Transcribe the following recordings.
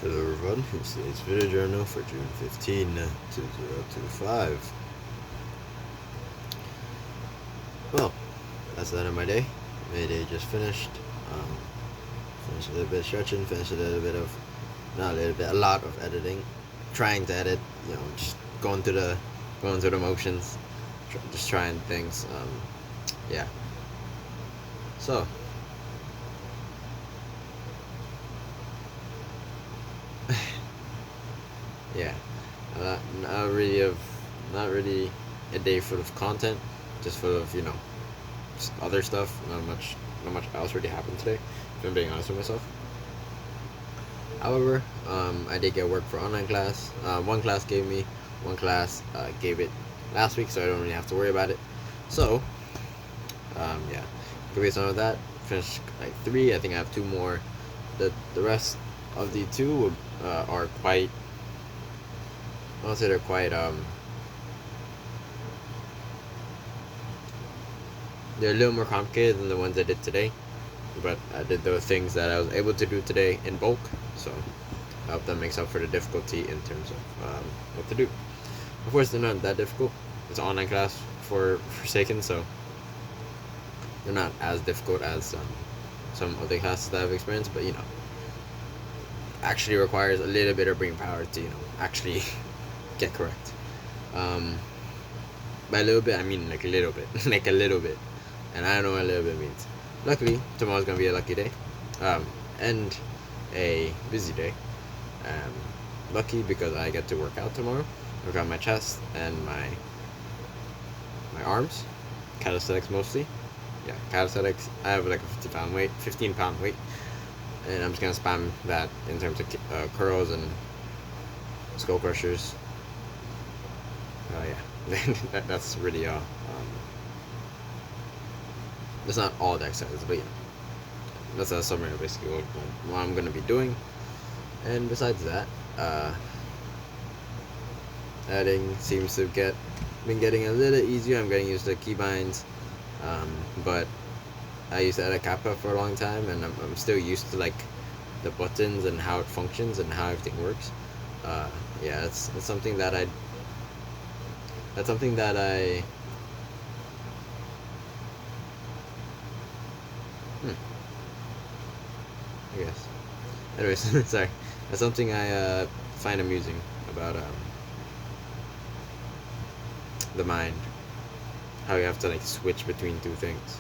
Hello everyone, it's today's video journal for June 15, 2025. Well, that's the end of my day. My day just finished. Finished a little bit of stretching, finished a little bit of, not a little bit, a lot of editing. Trying to edit, just going through the motions, just trying things. Yeah. So, yeah, not really not really a day full of content, just full of just other stuff. Not much else really happened today. If I'm being honest with myself. However, I did get work for online class. One class gave me, one class gave it last week, so I don't really have to worry about it. So, yeah, based on that, finished like 3. I think I have 2 more. The rest of the 2 are quite. I would say they're quite they're a little more complicated than the ones I did today, but I did those things that I was able to do today in bulk, so I hope that makes up for the difficulty in terms of what to do. Of course, they're not that difficult. It's an online class for Forsaken, so they're not as difficult as some other classes that I've experienced, but actually requires a little bit of brain power to actually get correct. By a little bit, I mean like a little bit, like a little bit, and I don't know what a little bit means. Luckily, tomorrow's gonna be a lucky day, and a busy day. Lucky because I get to work out tomorrow. Work out my chest and my arms, calisthenics mostly. Yeah, calisthenics. I have like a 15 pound weight, and I'm just gonna spam that in terms of curls and skull crushers. Yeah, that's really that's not all the exercises, but that's a summary of basically what I'm gonna be doing. And besides that, editing seems to been getting a little easier. I'm getting used to keybinds, but I used to edit CapCut for a long time, and I'm still used to like the buttons and how it functions and how everything works. Yeah, it's something that that's something that I I guess. Anyways, sorry. That's something I find amusing about the mind. How you have to like switch between 2 things,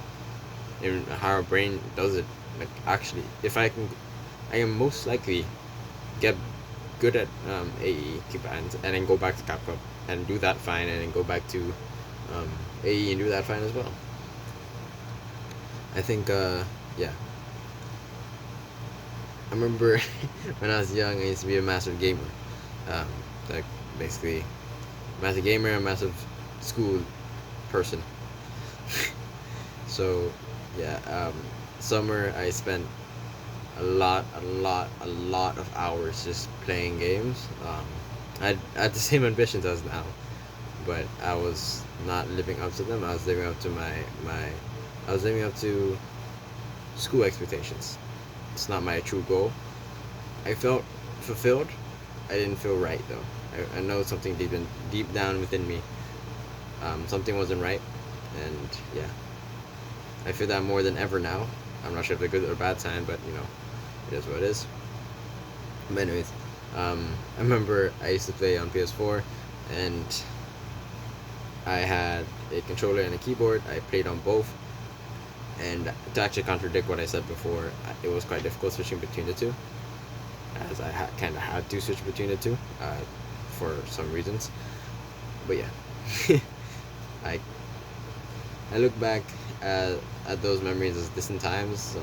and how our brain does it. Like actually, if I am most likely get good at AE keybinds and then go back to CapCut and do that fine, and then go back to AE and do that fine as well. I think yeah. I remember when I was young, I used to be a massive gamer. Like basically, massive gamer, a massive school person. So yeah, summer I spent a lot of hours just playing games. I had the same ambitions as now, but I was not living up to them. I was living up to I was living up to school expectations. It's not my true goal. I felt fulfilled. I didn't feel right though. I know something deep down within me. Something wasn't right, and yeah, I feel that more than ever now. I'm not sure if it's a good or bad sign, but it is what it is. But anyways, I remember I used to play on PS4, and I had a controller and a keyboard. I played on both, and to actually contradict what I said before, it was quite difficult switching between the two, as I kind of had to switch between the two for some reasons. But yeah, I look back at those memories as distant times.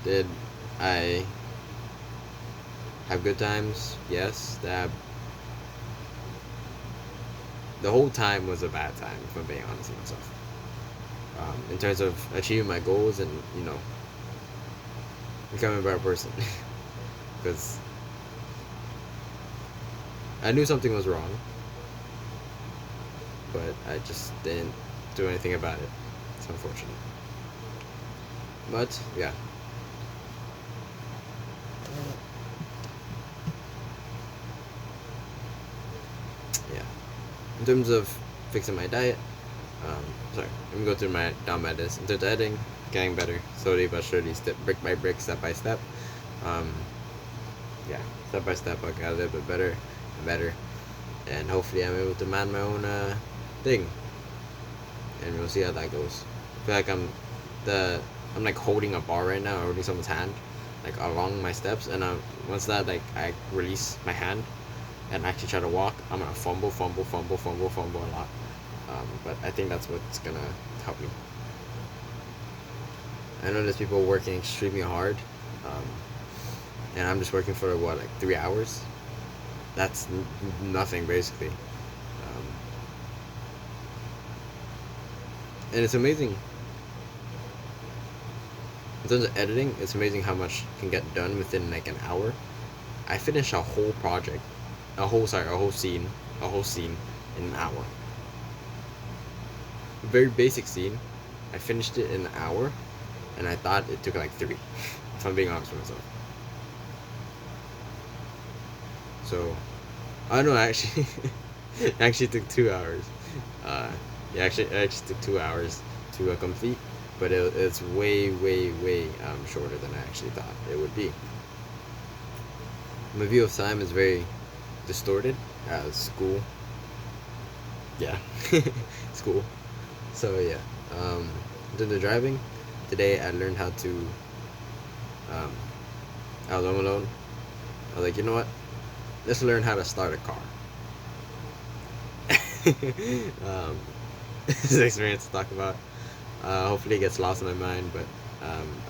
Did I have good times? Yes. The whole time was a bad time, if I'm being honest with myself. In terms of achieving my goals and becoming a better person, because I knew something was wrong, but I just didn't do anything about it. It's unfortunate. But yeah, In terms of fixing my diet, sorry, let me go through down my list. In terms of editing, getting better slowly but surely, brick by brick, step by step. Um, yeah, step by step, I got a little bit better and better, and hopefully I'm able to man my own thing, and we'll see how that goes. I feel like I'm like holding a bar right now, or holding someone's hand, like along my steps, and once that like I release my hand and actually try to walk, I'm gonna fumble a lot. But I think that's what's gonna help me. I know there's people working extremely hard, um, and I'm just working for what, like 3 hours. That's nothing basically, and it's amazing. In terms of editing, it's amazing how much can get done within like an hour. I finished a whole project, a whole scene in an hour. A very basic scene. I finished it in an hour, and I thought it took like three. If I'm being honest with myself. So, I don't know. Actually, it actually took 2 hours. Uh, it actually took 2 hours to complete, but it's way shorter than I actually thought it would be. My view of time is very distorted. School, yeah, school. So yeah, in terms of driving, today I learned how to. Um, I was home alone. I was like, you know what? Let's learn how to start a car. This is an experience to talk about. Hopefully it gets lost in my mind, but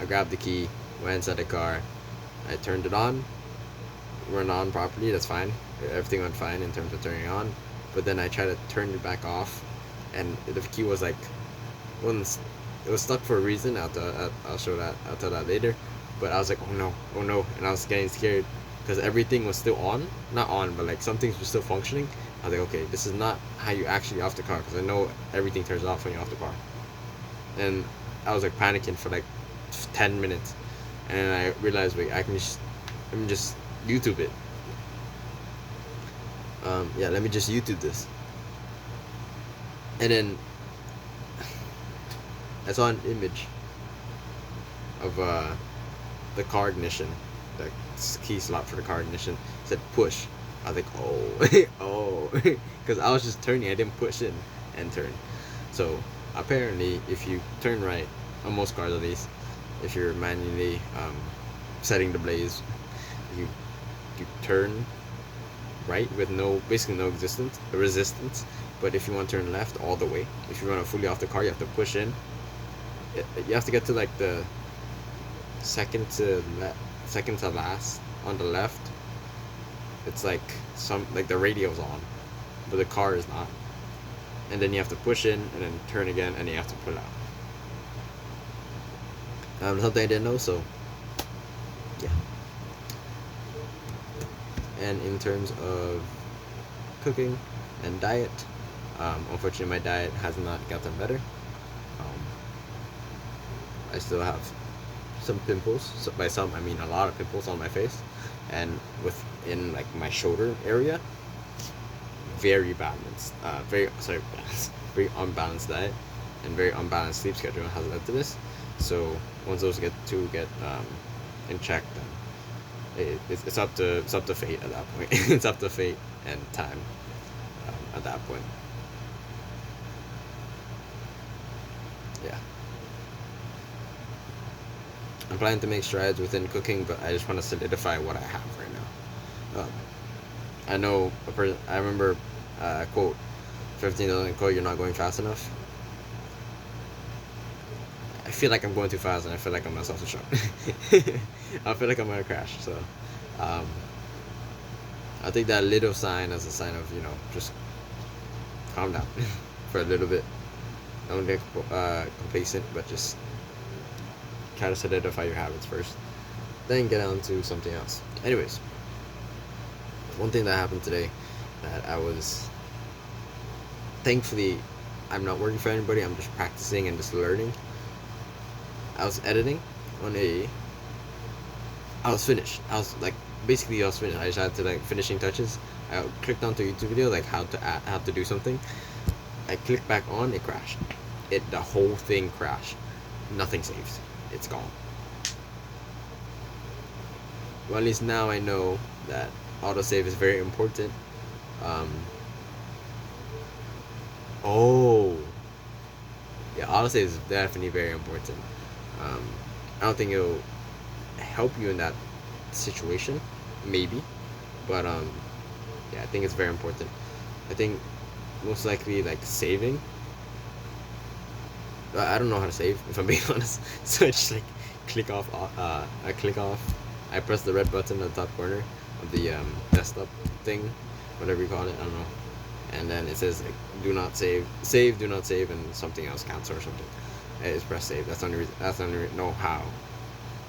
I grabbed the key, went inside the car, I turned it on. We're on properly, that's fine. Everything went fine in terms of turning it on. But then I tried to turn it back off, and the key was like, it was stuck for a reason. I'll show that. I'll tell that later. But I was like, oh no, and I was getting scared because everything was still on, not on, but like some things were still functioning. I was like, okay, this is not how you actually off the car, because I know everything turns off when you're off the car. And I was like panicking for like 10 minutes, and then I realized, wait, let me just YouTube it. Yeah, let me just YouTube this. And then I saw an image of the car ignition, the key slot for the car ignition. It said push. I was like, oh, oh, because I was just turning. I didn't push in and turn. So apparently, if you turn right, on most cars at least, if you're manually setting the blaze, you turn right with basically no resistance. But if you want to turn left all the way, if you want to fully off the car, you have to push in. You have to get to like the second to last on the left. It's like the radio's on, but the car is not. And then you have to push in and then turn again, and you have to pull out. Something I didn't know, so yeah. And in terms of cooking and diet, unfortunately my diet has not gotten better. I still have some pimples. So by some, I mean a lot of pimples on my face, and within like my shoulder area. Very balanced, very unbalanced diet and very unbalanced sleep schedule has led to this. So once those get in check, then it's up to fate at that point. It's up to fate and time at that point. Yeah. I'm planning to make strides within cooking, but I just want to solidify what I have right now. I know I remember a quote, 15 doesn't quote, you're not going fast enough. I feel like I'm going too fast, and I feel like I'm gonna self-destruct. I feel like I'm gonna crash. So, I'll take that little sign as a sign of, just calm down for a little bit. Don't get complacent, but just try to solidify your habits first. Then get on to something else. Anyways, one thing that happened today that I was, thankfully, I'm not working for anybody. I'm just practicing and just learning. I was editing I was finished. I was finished. I just had to like finishing touches I clicked onto a YouTube video like how to do something. I clicked back on, it crashed. The whole thing crashed. Nothing saves. It's gone. Well, at least now I know that autosave is very important. Um, oh, yeah, autosave is definitely very important. Um, I don't think it'll help you in that situation, maybe, but yeah, I think it's very important. I think most likely like saving. I don't know how to save if I'm being honest, so I just like click off. I click off. I press the red button at the top corner of the desktop thing, whatever you call it. I don't know. And then it says like, do not save, do not save, and something else cancel or something. I just press save. That's the only reason. That's the only know how.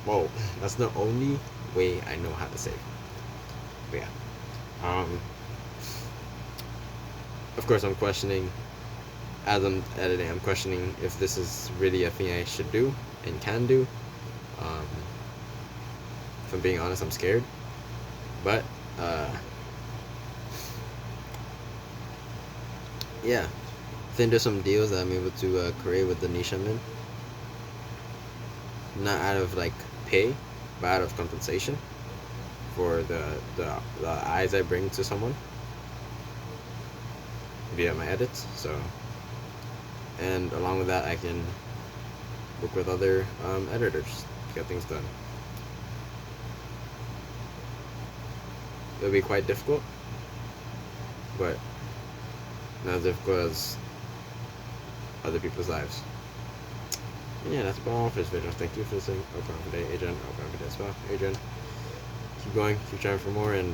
Whoa, that's the only way I know how to save. But yeah, of course I'm questioning as I'm editing. I'm questioning if this is really a thing I should do and can do. Um, if I'm being honest, I'm scared. But yeah, I think there's some deals that I'm able to create with the niche I'm in. Not out of like pay, but out of compensation for the eyes I bring to someone via my edits. So, and along with that, I can work with other editors to get things done. It'll be quite difficult, but not as difficult as other people's lives. And yeah, that's about all for this video. Thank you for listening. Open for day, Adrian. Open for day as well, Adrian. Keep going, keep trying for more, and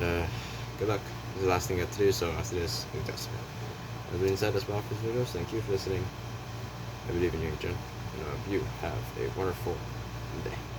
good luck. This is the last thing I have to do, so after this, we test it. As being said, that's about all for this video. Thank you for listening. I believe in you, Adrian. And you have a wonderful day.